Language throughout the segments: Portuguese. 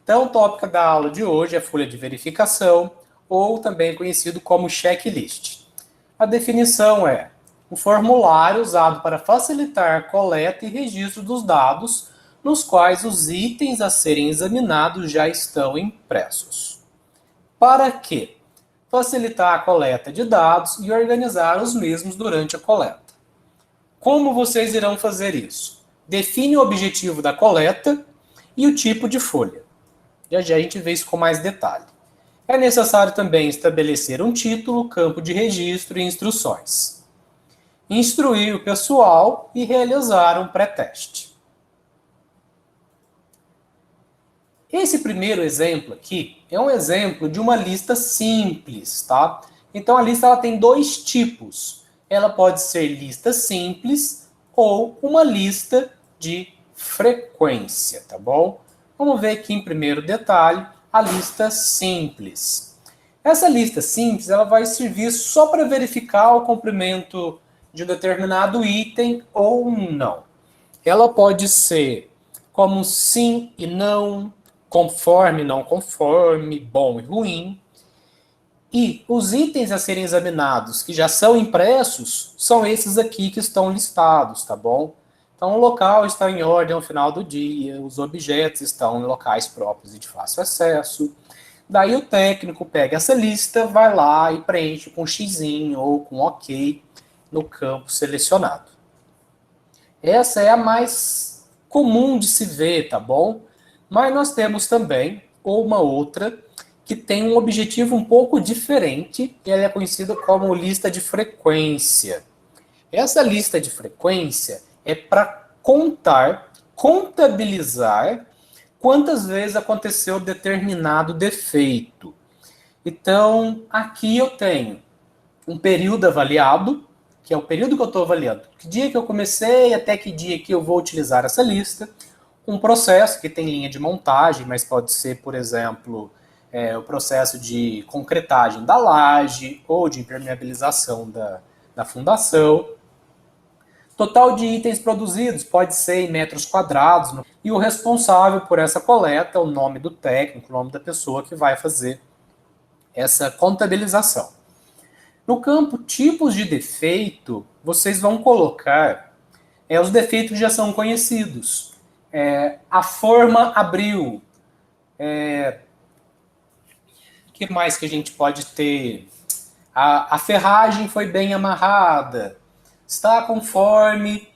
Então, o tópico da aula de hoje é folha de verificação, ou também conhecido como checklist. A definição é um formulário usado para facilitar a coleta e registro dos dados, nos quais os itens a serem examinados já estão impressos. Para quê? Facilitar a coleta de dados e organizar os mesmos durante a coleta. Como vocês irão fazer isso? Define o objetivo da coleta e o tipo de folha. Já já a gente vê isso com mais detalhe. É necessário também estabelecer um título, campo de registro e instruções. Instruir o pessoal e realizar um pré-teste. Esse primeiro exemplo aqui é um exemplo de uma lista simples, tá? Então a lista ela tem dois tipos. Ela pode ser lista simples ou uma lista de frequência, tá bom? Vamos ver aqui em primeiro detalhe a lista simples. Essa lista simples ela vai servir só para verificar o cumprimento de um determinado item ou não. Ela pode ser como sim e não, conforme, não conforme, bom e ruim. E os itens a serem examinados que já são impressos são esses aqui que estão listados, tá bom? Então o local está em ordem ao final do dia, os objetos estão em locais próprios e de fácil acesso. Daí o técnico pega essa lista, vai lá e preenche com xizinho ou com ok no campo selecionado. Essa é a mais comum de se ver, tá bom? Mas nós temos também uma outra que tem um objetivo um pouco diferente e ela é conhecida como lista de frequência. Essa lista de frequência é para contar, contabilizar quantas vezes aconteceu determinado defeito. Então, aqui eu tenho um período avaliado, que é o período que eu estou avaliando. Que dia que eu comecei até que dia que eu vou utilizar essa lista. Um processo que tem linha de montagem, mas pode ser, por exemplo, o processo de concretagem da laje ou de impermeabilização da fundação. Total de itens produzidos pode ser em metros quadrados. E o responsável por essa coleta, o nome do técnico, o nome da pessoa que vai fazer essa contabilização. No campo tipos de defeito, vocês vão colocar os defeitos que já são conhecidos. A forma abriu. O que mais que a gente pode ter? A ferragem foi bem amarrada. Está conforme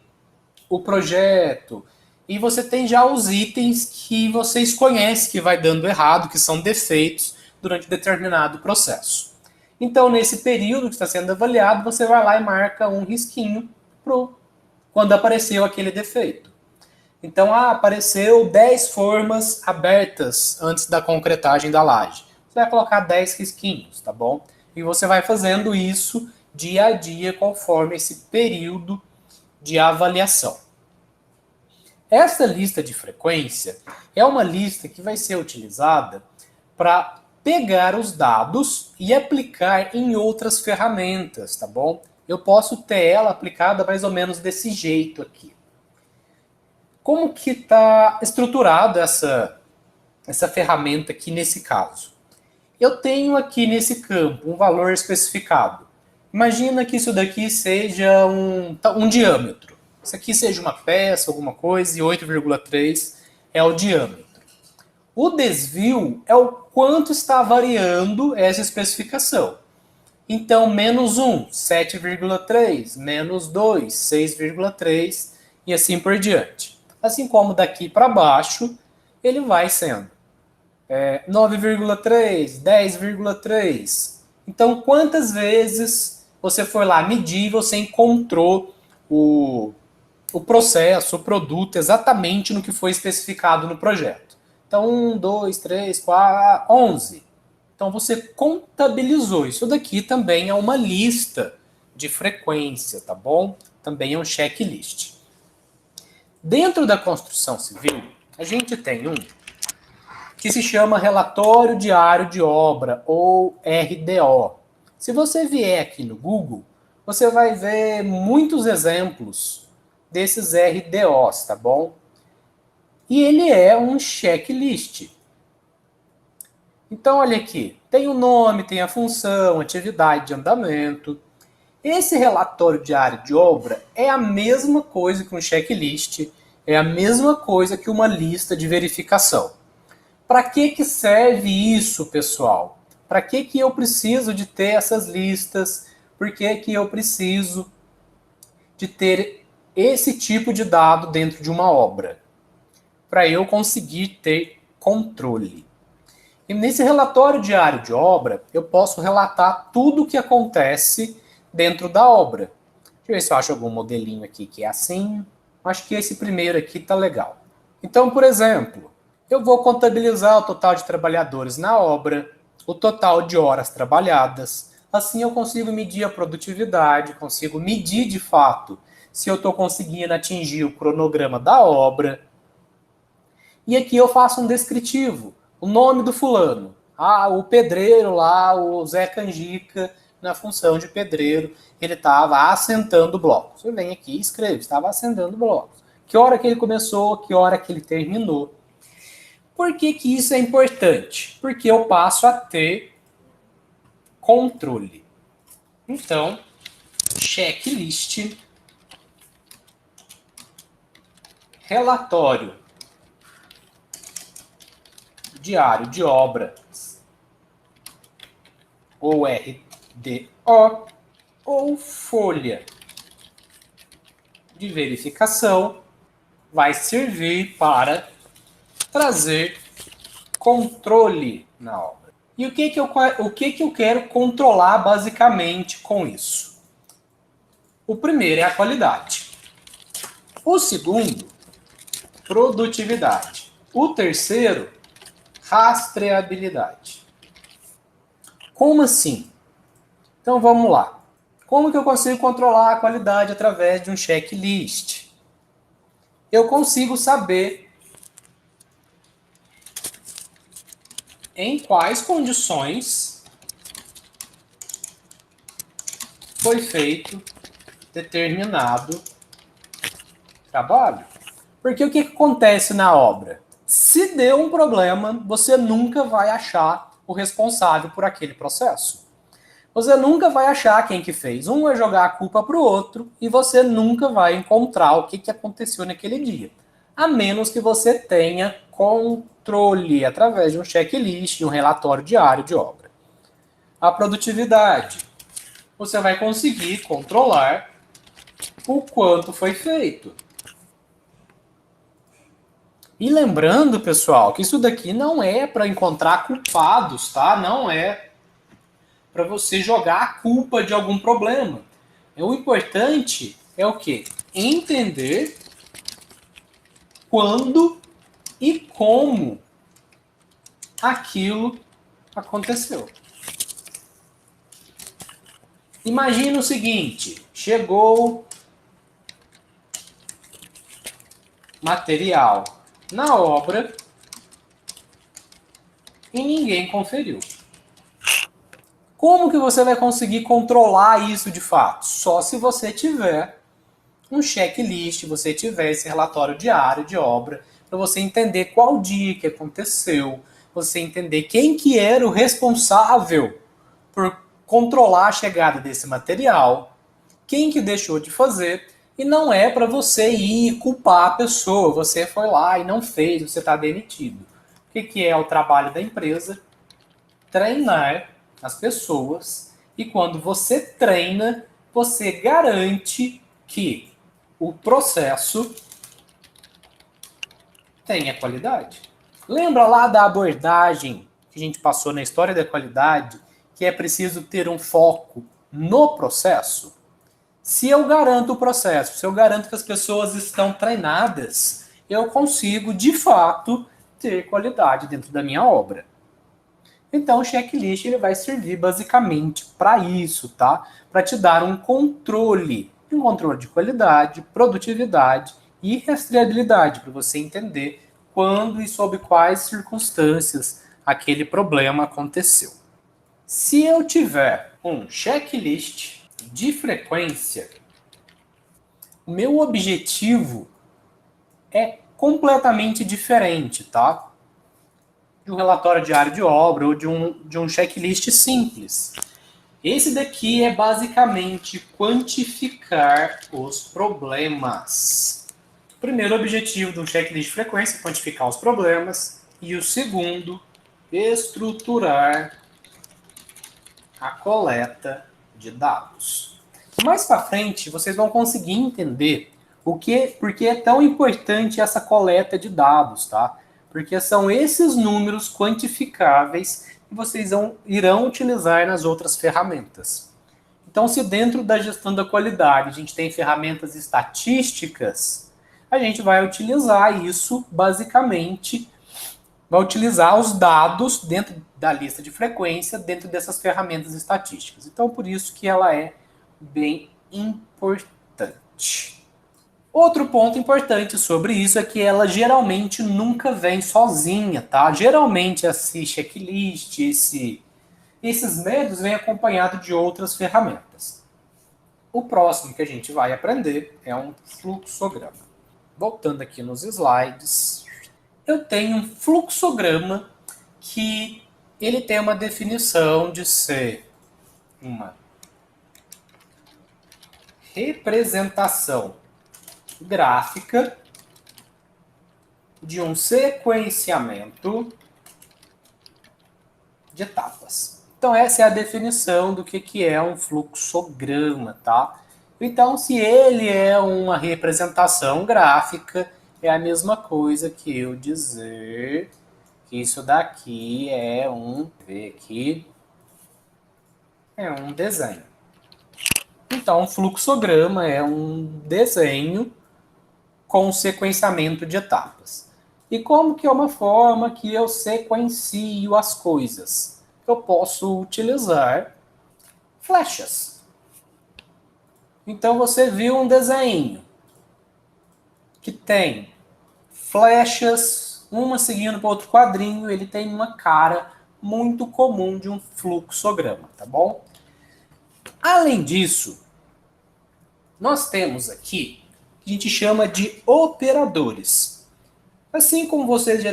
o projeto. E você tem já os itens que vocês conhecem que vai dando errado, que são defeitos durante determinado processo. Então, nesse período que está sendo avaliado, você vai lá e marca um risquinho quando apareceu aquele defeito. Então, apareceu 10 formas abertas antes da concretagem da laje. Você vai colocar 10 risquinhos, tá bom? E você vai fazendo isso dia a dia conforme esse período de avaliação. Essa lista de frequência é uma lista que vai ser utilizada para pegar os dados e aplicar em outras ferramentas, tá bom? Eu posso ter ela aplicada mais ou menos desse jeito aqui. Como que está estruturada essa ferramenta aqui nesse caso? Eu tenho aqui nesse campo um valor especificado. Imagina que isso daqui seja um diâmetro. Isso aqui seja uma peça, alguma coisa, e 8,3 é o diâmetro. O desvio é o quanto está variando essa especificação. Então, menos 1, 7,3, menos 2, 6,3 e assim por diante. Assim como daqui para baixo, ele vai sendo 9,3, 10,3. Então, quantas vezes você foi lá medir, você encontrou o processo, o produto exatamente no que foi especificado no projeto. Então, 1, 2, 3, 4, 11. Então, você contabilizou. Isso daqui também é uma lista de frequência, tá bom? Também é um checklist. Dentro da construção civil, a gente tem um que se chama Relatório Diário de Obra, ou RDO. Se você vier aqui no Google, você vai ver muitos exemplos desses RDOs, tá bom? E ele é um checklist. Então, olha aqui, tem o nome, tem a função, atividade de andamento. Esse relatório diário de obra é a mesma coisa que um checklist, é a mesma coisa que uma lista de verificação. Para que serve isso, pessoal? Para que eu preciso de ter essas listas? Por que eu preciso de ter esse tipo de dado dentro de uma obra? Para eu conseguir ter controle. E nesse relatório diário de obra, eu posso relatar tudo o que acontece dentro da obra. Deixa eu ver se eu acho algum modelinho aqui que é assim. Acho que esse primeiro aqui tá legal. Então, por exemplo, eu vou contabilizar o total de trabalhadores na obra, o total de horas trabalhadas. Assim eu consigo medir a produtividade, consigo medir de fato se eu estou conseguindo atingir o cronograma da obra. E aqui eu faço um descritivo, o nome do fulano. Ah, o pedreiro lá, o Zé Canjica, na função de pedreiro, ele estava assentando blocos. Você vem aqui e escreve, estava assentando blocos. Que hora que ele começou, que hora que ele terminou. Por que isso é importante? Porque eu passo a ter controle. Então, checklist, relatório diário de obras, ou RDO, ou folha de verificação, vai servir para trazer controle na obra. E o que eu quero controlar basicamente com isso? O primeiro é a qualidade. O segundo, produtividade. O terceiro, rastreabilidade. Como assim? Então vamos lá. Como que eu consigo controlar a qualidade através de um checklist? Eu consigo saber em quais condições foi feito determinado trabalho. Porque o que acontece na obra? Se deu um problema, você nunca vai achar o responsável por aquele processo. Você nunca vai achar quem que fez. Um vai jogar a culpa para o outro e você nunca vai encontrar o que aconteceu naquele dia. A menos que você tenha controle através de um checklist, de um relatório diário de obra. A produtividade. Você vai conseguir controlar o quanto foi feito. E lembrando, pessoal, que isso daqui não é para encontrar culpados, tá? Não é para você jogar a culpa de algum problema. O importante é o quê? Entender quando e como aquilo aconteceu. Imagina o seguinte, chegou material na obra e ninguém conferiu. Como que você vai conseguir controlar isso de fato? Só se você tiver um checklist, você tiver esse relatório diário de obra, para você entender qual dia que aconteceu, você entender quem que era o responsável por controlar a chegada desse material, quem que deixou de fazer, e não é para você ir culpar a pessoa, você foi lá e não fez, você está demitido. O que é o trabalho da empresa? Treinar as pessoas, e quando você treina, você garante que o processo tenha qualidade. Lembra lá da abordagem que a gente passou na história da qualidade, que é preciso ter um foco no processo? Se eu garanto o processo, se eu garanto que as pessoas estão treinadas, eu consigo, de fato, ter qualidade dentro da minha obra. Então, o checklist ele vai servir basicamente para isso, tá? Para te dar um controle de qualidade, produtividade e rastreabilidade, para você entender quando e sob quais circunstâncias aquele problema aconteceu. Se eu tiver um checklist de frequência, o meu objetivo é completamente diferente, tá? de um relatório diário de obra ou de um checklist simples. Esse daqui é basicamente quantificar os problemas. O primeiro objetivo do checklist de frequência é quantificar os problemas. E o segundo, estruturar a coleta de dados. Mais para frente, vocês vão conseguir entender por que é tão importante essa coleta de dados, tá? Porque são esses números quantificáveis que vocês irão utilizar nas outras ferramentas. Então, se dentro da gestão da qualidade a gente tem ferramentas estatísticas, a gente vai utilizar isso basicamente, vai utilizar os dados dentro da lista de frequência, dentro dessas ferramentas estatísticas. Então, por isso que ela é bem importante. Outro ponto importante sobre isso é que ela geralmente nunca vem sozinha, tá? Geralmente esse checklist, esses métodos vêm acompanhado de outras ferramentas. O próximo que a gente vai aprender é um fluxograma. Voltando aqui nos slides, eu tenho um fluxograma que ele tem uma definição de ser uma representação gráfica de um sequenciamento de etapas. Então essa é a definição do que é um fluxograma, tá? Então se ele é uma representação gráfica, é a mesma coisa que eu dizer que isso daqui é um desenho. Então, um fluxograma é um desenho com sequenciamento de etapas. E como que é uma forma que eu sequencio as coisas? Eu posso utilizar flechas. Então, você viu um desenho que tem flechas, uma seguindo para outro quadrinho, ele tem uma cara muito comum de um fluxograma, tá bom? Além disso, nós temos aqui o que a gente chama de operadores. Assim como vocês já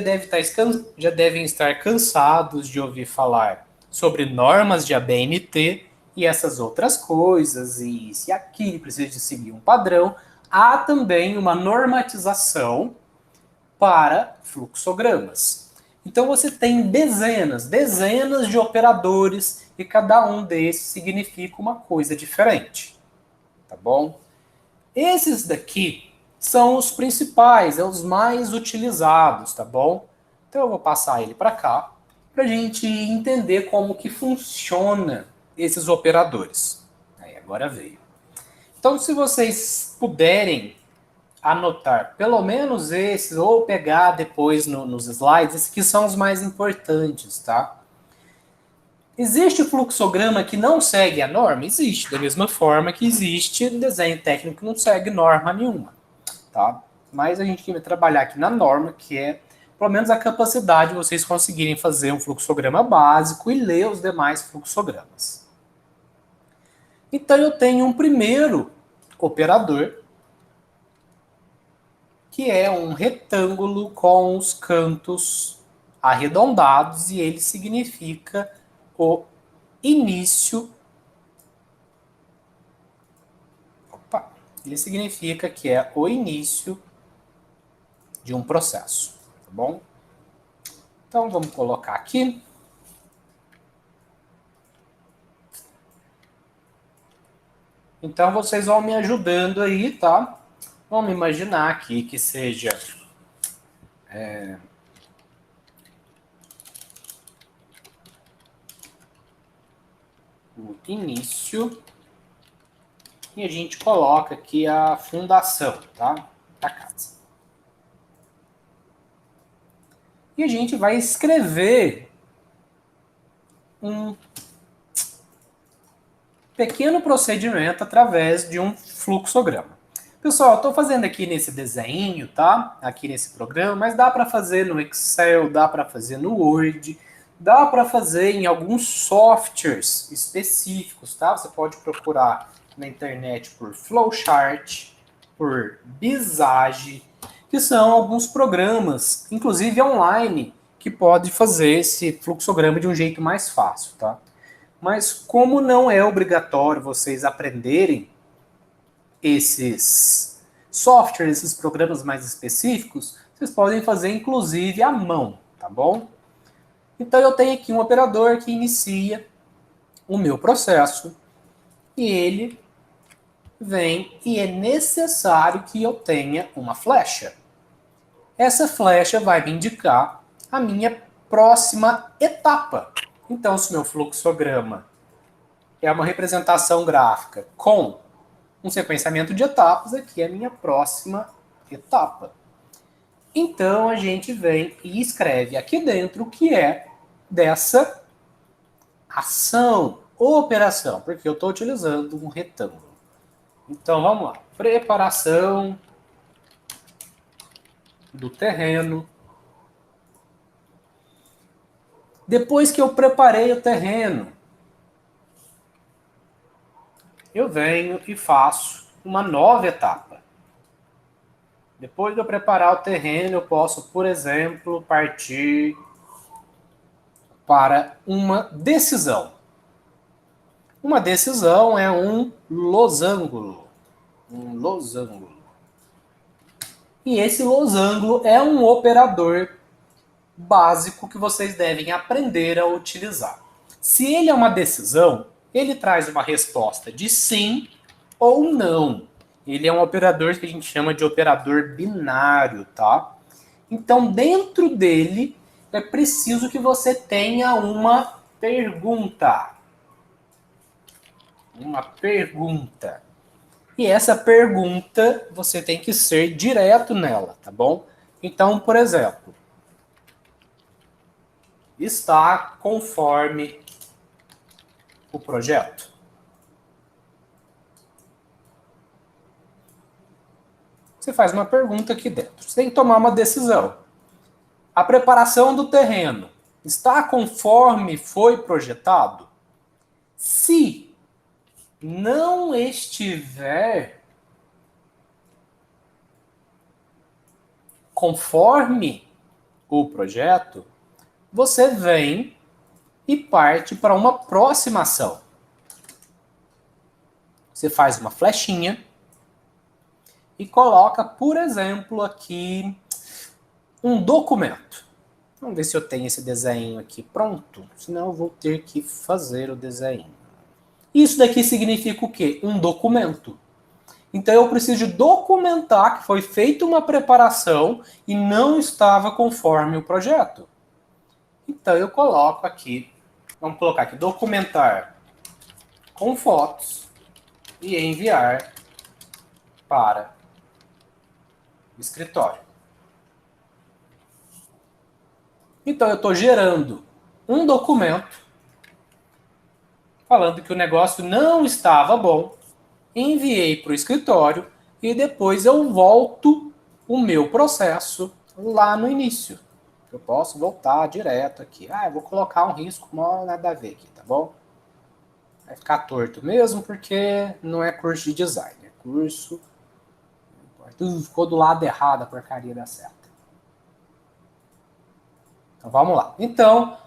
devem estar cansados de ouvir falar sobre normas de ABNT e essas outras coisas, e se aqui precisa de seguir um padrão, há também uma normatização para fluxogramas. Então você tem dezenas de operadores e cada um desses significa uma coisa diferente, tá bom? Esses daqui são os principais, os mais utilizados, tá bom? Então eu vou passar ele para cá para a gente entender como que funciona esses operadores. Aí agora veio. Então se vocês puderem anotar pelo menos esses, ou pegar depois nos slides, esses que são os mais importantes, tá? Existe fluxograma que não segue a norma? Existe, da mesma forma que existe desenho técnico que não segue norma nenhuma, tá? Mas a gente vai trabalhar aqui na norma, que é, pelo menos, a capacidade de vocês conseguirem fazer um fluxograma básico e ler os demais fluxogramas. Então, eu tenho um primeiro operador, que é um retângulo com os cantos arredondados, e ele significa o início. Ele significa que é o início de um processo, tá bom? Então vamos colocar aqui. Então vocês vão me ajudando aí, tá? Vamos imaginar aqui que seja o início, e a gente coloca aqui a fundação, tá? Da casa. E a gente vai escrever um pequeno procedimento através de um fluxograma. Pessoal, eu estou fazendo aqui nesse desenho, tá? Aqui nesse programa, mas dá para fazer no Excel, dá para fazer no Word, dá para fazer em alguns softwares específicos, tá? Você pode procurar na internet por Flowchart, por Visage, que são alguns programas, inclusive online, que pode fazer esse fluxograma de um jeito mais fácil, tá? Mas como não é obrigatório vocês aprenderem esses softwares, esses programas mais específicos, vocês podem fazer inclusive à mão, tá bom? Então eu tenho aqui um operador que inicia o meu processo e ele vem e é necessário que eu tenha uma flecha. Essa flecha vai me indicar a minha próxima etapa. Então, se meu fluxograma é uma representação gráfica com um sequenciamento de etapas, aqui é a minha próxima etapa. Então, a gente vem e escreve aqui dentro o que é dessa ação, operação, porque eu estou utilizando um retângulo. Então, vamos lá. Preparação do terreno. Depois que eu preparei o terreno, eu venho e faço uma nova etapa. Depois de eu preparar o terreno, eu posso, por exemplo, partir para uma decisão. Uma decisão é um losango. Um losango. E esse losango é um operador básico que vocês devem aprender a utilizar. Se ele é uma decisão, ele traz uma resposta de sim ou não. Ele é um operador que a gente chama de operador binário, tá? Então, dentro dele, é preciso que você tenha uma pergunta. Uma pergunta. E essa pergunta, você tem que ser direto nela, tá bom? Então, por exemplo, está conforme o projeto? Você faz uma pergunta aqui dentro. Você tem que tomar uma decisão. A preparação do terreno está conforme foi projetado? Se não estiver conforme o projeto, você vem e parte para uma próxima ação. Você faz uma flechinha e coloca, por exemplo, aqui um documento. Vamos ver se eu tenho esse desenho aqui pronto, senão eu vou ter que fazer o desenho. Isso daqui significa o quê? Um documento. Então eu preciso documentar que foi feita uma preparação e não estava conforme o projeto. Então eu coloco aqui, vamos colocar aqui, documentar com fotos e enviar para o escritório. Então eu estou gerando um documento falando que o negócio não estava bom, enviei para o escritório e depois eu volto o meu processo lá no início. Eu posso voltar direto aqui. Eu vou colocar um risco, não nada a ver aqui, tá bom? Vai ficar torto mesmo, porque não é curso de design, é curso... Ficou do lado errado a porcaria da seta. Então vamos lá. Então,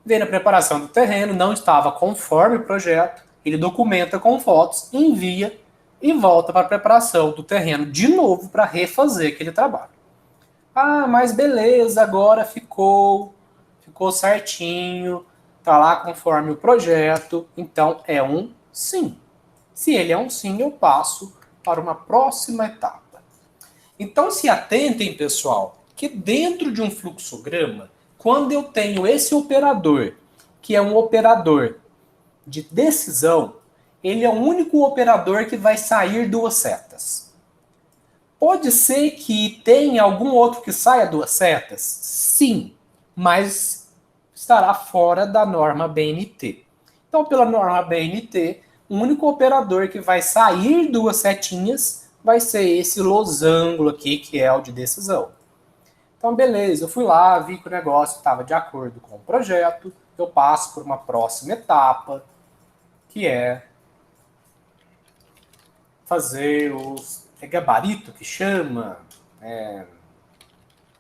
veio na preparação do terreno, não estava conforme o projeto, ele documenta com fotos, envia e volta para a preparação do terreno de novo para refazer aquele trabalho. Mas beleza, agora ficou certinho, tá lá conforme o projeto, então é um sim. Se ele é um sim, eu passo para uma próxima etapa. Então se atentem, pessoal, que dentro de um fluxograma, quando eu tenho esse operador, que é um operador de decisão, ele é o único operador que vai sair duas setas. Pode ser que tenha algum outro que saia duas setas? Sim, mas estará fora da norma BNT. Então, pela norma BNT, o único operador que vai sair duas setinhas vai ser esse losango aqui, que é o de decisão. Então, beleza, eu fui lá, vi que o negócio estava de acordo com o projeto, eu passo por uma próxima etapa, que é fazer os... É gabarito que chama?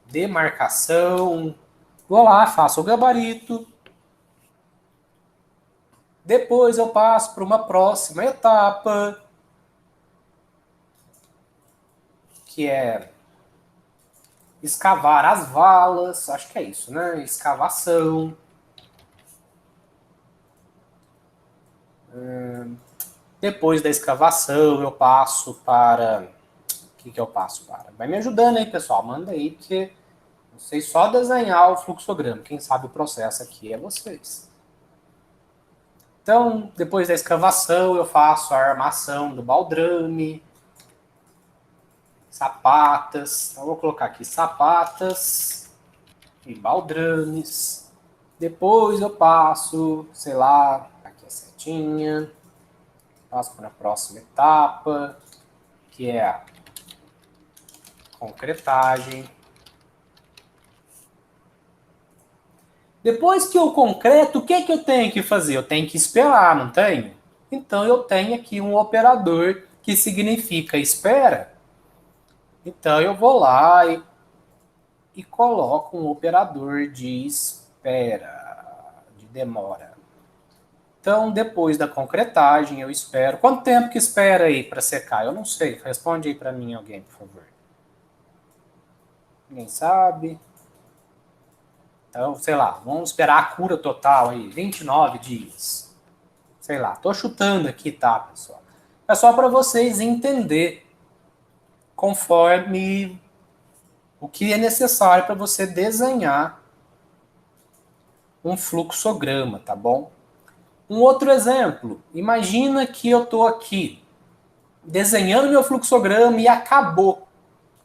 Demarcação Vou lá, faço o gabarito. Depois eu passo para uma próxima etapa, que é escavar as valas. Acho que é isso, né? Escavação. Depois da escavação, eu passo para... O que eu passo para? Vai me ajudando aí, pessoal. Manda aí, porque não sei só desenhar o fluxograma. Quem sabe o processo aqui é vocês. Então, depois da escavação, eu faço a armação do baldrame, sapatas. Então, eu vou colocar aqui sapatas e baldrames. Depois eu passo, sei lá, aqui a setinha. Passo para a próxima etapa, que é a concretagem. Depois que eu concreto, o que eu tenho que fazer? Eu tenho que esperar, não tenho? Então eu tenho aqui um operador que significa espera. Então eu vou lá e coloco um operador de espera, de demora. Então, depois da concretagem, eu espero. Quanto tempo que espera aí para secar? Eu não sei. Responde aí para mim alguém, por favor. Ninguém sabe. Então, sei lá, vamos esperar a cura total aí, 29 dias. Sei lá, tô chutando aqui, tá, pessoal? É só para vocês entender conforme o que é necessário para você desenhar um fluxograma, tá bom? Um outro exemplo, imagina que eu tô aqui desenhando meu fluxograma e acabou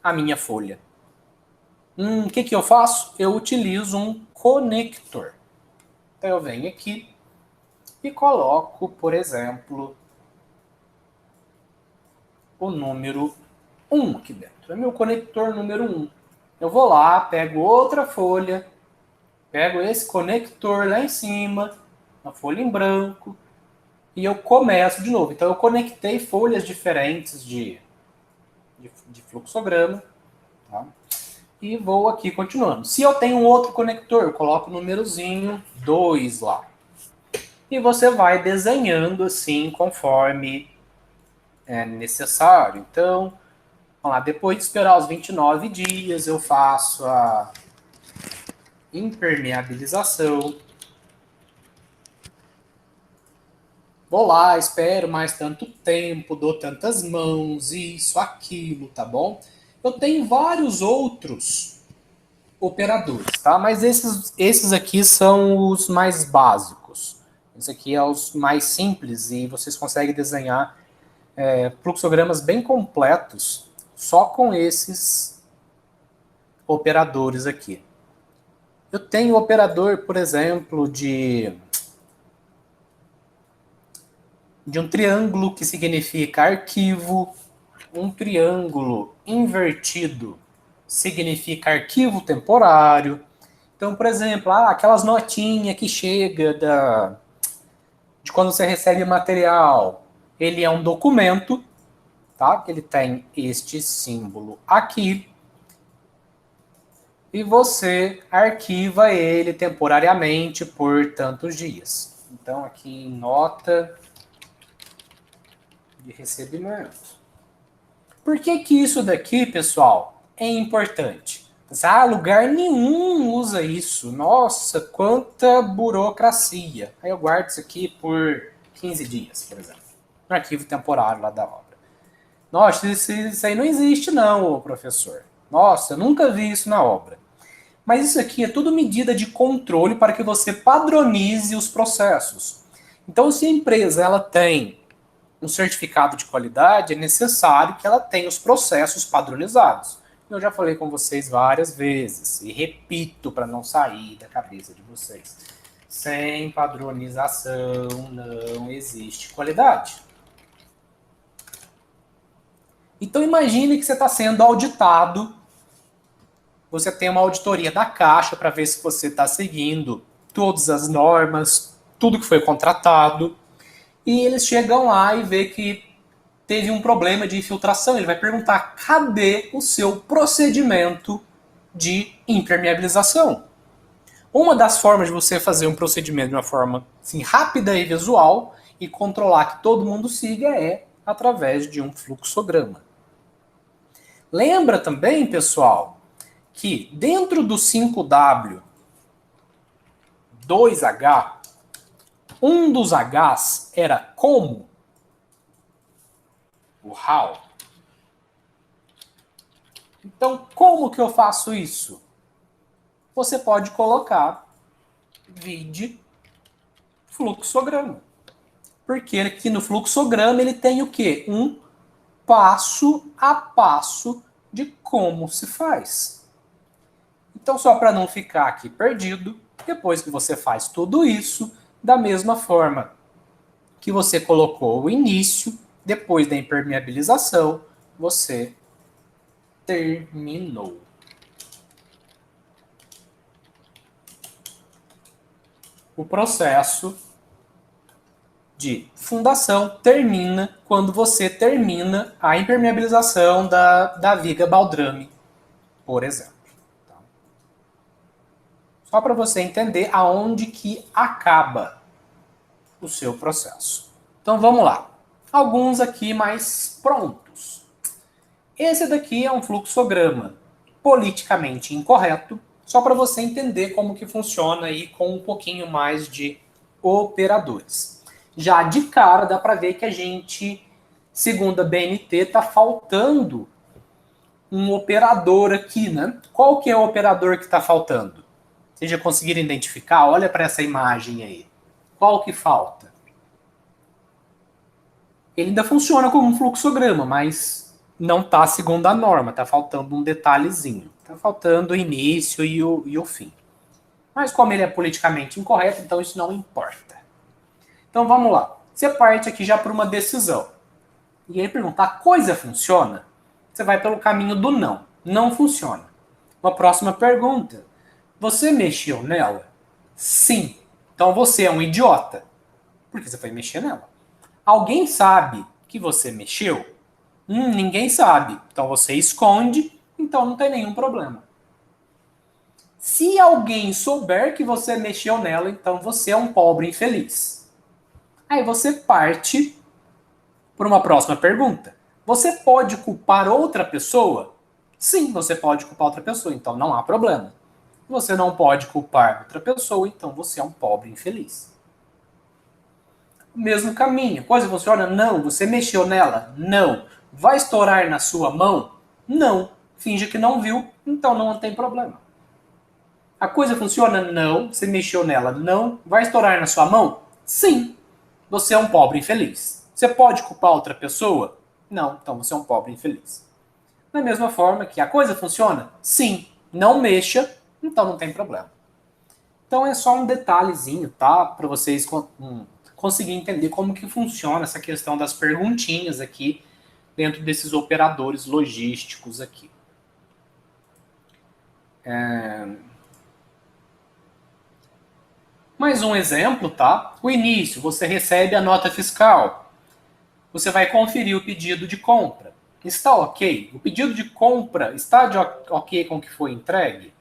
a minha folha. O que eu faço? Eu utilizo um conector. Então eu venho aqui e coloco, por exemplo, o número 1 aqui dentro. É meu conector número 1. Eu vou lá, pego outra folha, pego esse conector lá em cima, uma folha em branco, e eu começo de novo. Então eu conectei folhas diferentes de fluxograma, tá? E vou aqui continuando. Se eu tenho um outro conector, eu coloco o númerozinho 2 lá. E você vai desenhando assim conforme é necessário. Então, vamos lá, depois de esperar os 29 dias, eu faço a impermeabilização. Vou lá, espero mais tanto tempo, dou tantas mãos, isso, aquilo, tá bom? Eu tenho vários outros operadores, tá? Mas esses aqui são os mais básicos. Esse aqui é os mais simples e vocês conseguem desenhar fluxogramas bem completos só com esses operadores aqui. Eu tenho o operador, por exemplo, de um triângulo que significa arquivo, um triângulo invertido significa arquivo temporário. Então, por exemplo, aquelas notinhas que chega de quando você recebe material, ele é um documento, tá? Ele tem este símbolo aqui, e você arquiva ele temporariamente por tantos dias. Então, aqui nota de recebimento. Por que isso daqui, pessoal, é importante? Lugar nenhum usa isso. Nossa, quanta burocracia. Aí eu guardo isso aqui por 15 dias, por exemplo. No arquivo temporário lá da obra. Nossa, isso aí não existe não, professor. Nossa, eu nunca vi isso na obra. Mas isso aqui é tudo medida de controle para que você padronize os processos. Então, se a empresa ela tem um certificado de qualidade, é necessário que ela tenha os processos padronizados. Eu já falei com vocês várias vezes, e repito para não sair da cabeça de vocês. Sem padronização não existe qualidade. Então imagine que você está sendo auditado, você tem uma auditoria da Caixa para ver se você está seguindo todas as normas, tudo que foi contratado, e eles chegam lá e vê que teve um problema de infiltração. Ele vai perguntar: cadê o seu procedimento de impermeabilização? Uma das formas de você fazer um procedimento de uma forma assim, rápida e visual e controlar que todo mundo siga é através de um fluxograma. Lembra também, pessoal, que dentro do 5W, 2H, um dos Hs era como, o how. Então, como que eu faço isso? Você pode colocar vide fluxograma. Porque aqui no fluxograma ele tem o quê? Um passo a passo de como se faz. Então, só para não ficar aqui perdido, depois que você faz tudo isso, da mesma forma que você colocou o início, depois da impermeabilização, você terminou. O processo de fundação termina quando você termina a impermeabilização da viga baldrame, por exemplo. Só para você entender aonde que acaba o seu processo. Então vamos lá. Alguns aqui mais prontos. Esse daqui é um fluxograma politicamente incorreto, só para você entender como que funciona aí com um pouquinho mais de operadores. Já de cara dá para ver que a gente, segundo a BNT, está faltando um operador aqui, né? Qual que é o operador que está faltando? Vocês já conseguiram identificar? Olha para essa imagem aí. Qual que falta? Ele ainda funciona como um fluxograma, mas não está segundo a norma. Está faltando um detalhezinho. Está faltando o início e o fim. Mas como ele é politicamente incorreto, então isso não importa. Então vamos lá. Você parte aqui já para uma decisão. E aí pergunta, a coisa funciona? Você vai pelo caminho do não. Não funciona. Uma próxima pergunta. Você mexeu nela? Sim. Então você é um idiota. Porque você foi mexer nela. Alguém sabe que você mexeu? Ninguém sabe. Então você esconde, então não tem nenhum problema. Se alguém souber que você mexeu nela, então você é um pobre infeliz. Aí você parte para uma próxima pergunta. Você pode culpar outra pessoa? Sim, você pode culpar outra pessoa, então não há problema. Você não pode culpar outra pessoa, então você é um pobre infeliz. O mesmo caminho. Coisa funciona? Não. Você mexeu nela? Não. Vai estourar na sua mão? Não. Finge que não viu, então não tem problema. A coisa funciona? Não. Você mexeu nela? Não. Vai estourar na sua mão? Sim. Você é um pobre infeliz. Você pode culpar outra pessoa? Não. Então você é um pobre infeliz. Da mesma forma que a coisa funciona? Sim. Não mexa, então não tem problema. Então é só um detalhezinho, tá? Para vocês conseguirem entender como que funciona essa questão das perguntinhas aqui dentro desses operadores logísticos aqui. Mais um exemplo, tá? O início, você recebe a nota fiscal. Você vai conferir o pedido de compra. Está ok? O pedido de compra está de ok com o que foi entregue?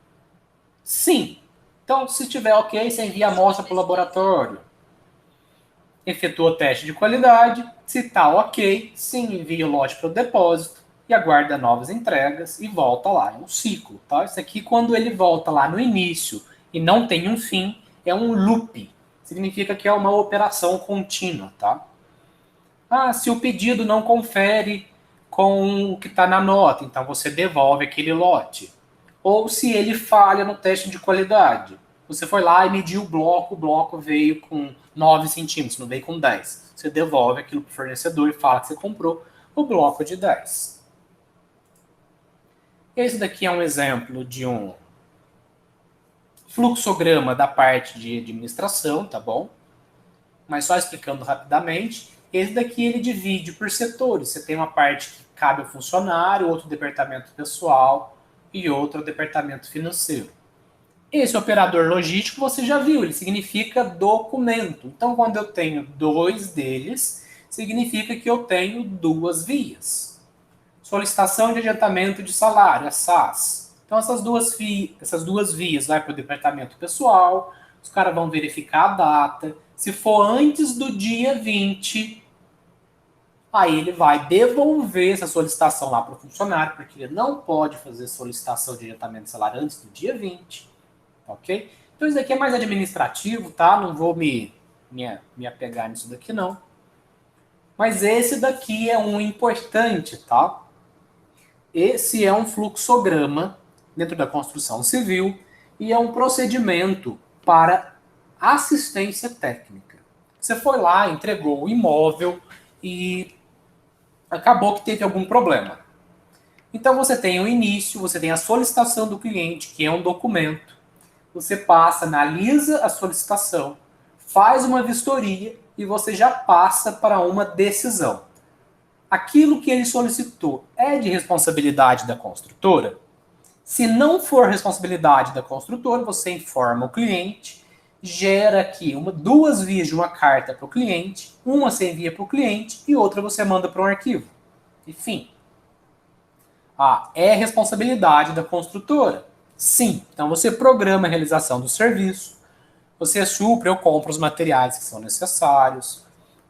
Sim. Então, se estiver ok, você envia a amostra para o laboratório. Efetua o teste de qualidade. Se está ok, sim, envia o lote para o depósito e aguarda novas entregas e volta lá. É um ciclo, tá? Isso aqui, quando ele volta lá no início e não tem um fim, é um loop. Significa que é uma operação contínua, tá? Ah, se o pedido não confere com o que está na nota, então você devolve aquele lote. Ou se ele falha no teste de qualidade. Você foi lá e mediu o bloco veio com 9 centímetros, não veio com 10. Você devolve aquilo para o fornecedor e fala que você comprou o bloco de 10. Esse daqui é um exemplo de um fluxograma da parte de administração, tá bom? Mas só explicando rapidamente, esse daqui ele divide por setores. Você tem uma parte que cabe ao funcionário, outro departamento pessoal e outro departamento financeiro. Esse operador logístico você já viu, ele significa documento. Então, quando eu tenho dois deles, significa que eu tenho duas vias. Solicitação de adiantamento de salário, a SAS. Então, essas duas vias vai para o departamento pessoal, os caras vão verificar a data. Se for antes do dia 20, aí ele vai devolver essa solicitação lá para o funcionário, porque ele não pode fazer solicitação de adiantamento de salário antes do dia 20, ok? Então, isso daqui é mais administrativo, tá? Não vou me apegar nisso daqui, não. Mas esse daqui é um importante, tá? Esse é um fluxograma dentro da construção civil e é um procedimento para assistência técnica. Você foi lá, entregou o imóvel e acabou que teve algum problema. Então você tem o início, você tem a solicitação do cliente, que é um documento. Você passa, analisa a solicitação, faz uma vistoria e você já passa para uma decisão. Aquilo que ele solicitou é de responsabilidade da construtora? Se não for responsabilidade da construtora, você informa o cliente, gera aqui duas vias de uma carta para o cliente, uma você envia para o cliente e outra você manda para um arquivo. Enfim. É responsabilidade da construtora? Sim. Então você programa a realização do serviço, você supre ou compra os materiais que são necessários,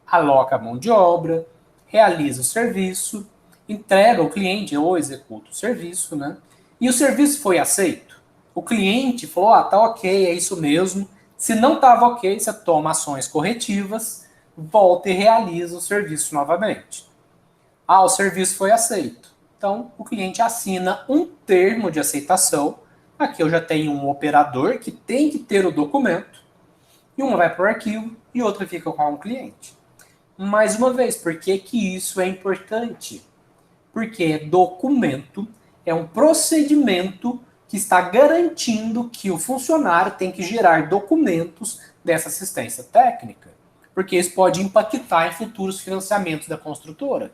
aloca a mão de obra, realiza o serviço, entrega ao cliente ou executa o serviço, né? E o serviço foi aceito. O cliente falou, tá ok, é isso mesmo. Se não estava ok, você toma ações corretivas, volta e realiza o serviço novamente. O serviço foi aceito. Então, o cliente assina um termo de aceitação. Aqui eu já tenho um operador que tem que ter o documento. E uma vai para o arquivo e outra fica com o cliente. Mais uma vez, por que isso é importante? Porque documento é um procedimento que está garantindo que o funcionário tem que gerar documentos dessa assistência técnica. Porque isso pode impactar em futuros financiamentos da construtora.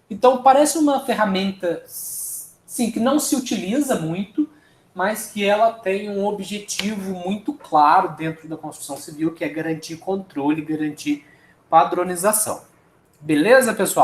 Então, parece uma ferramenta, sim, que não se utiliza muito, mas que ela tem um objetivo muito claro dentro da construção civil, que é garantir controle, garantir padronização. Beleza, pessoal?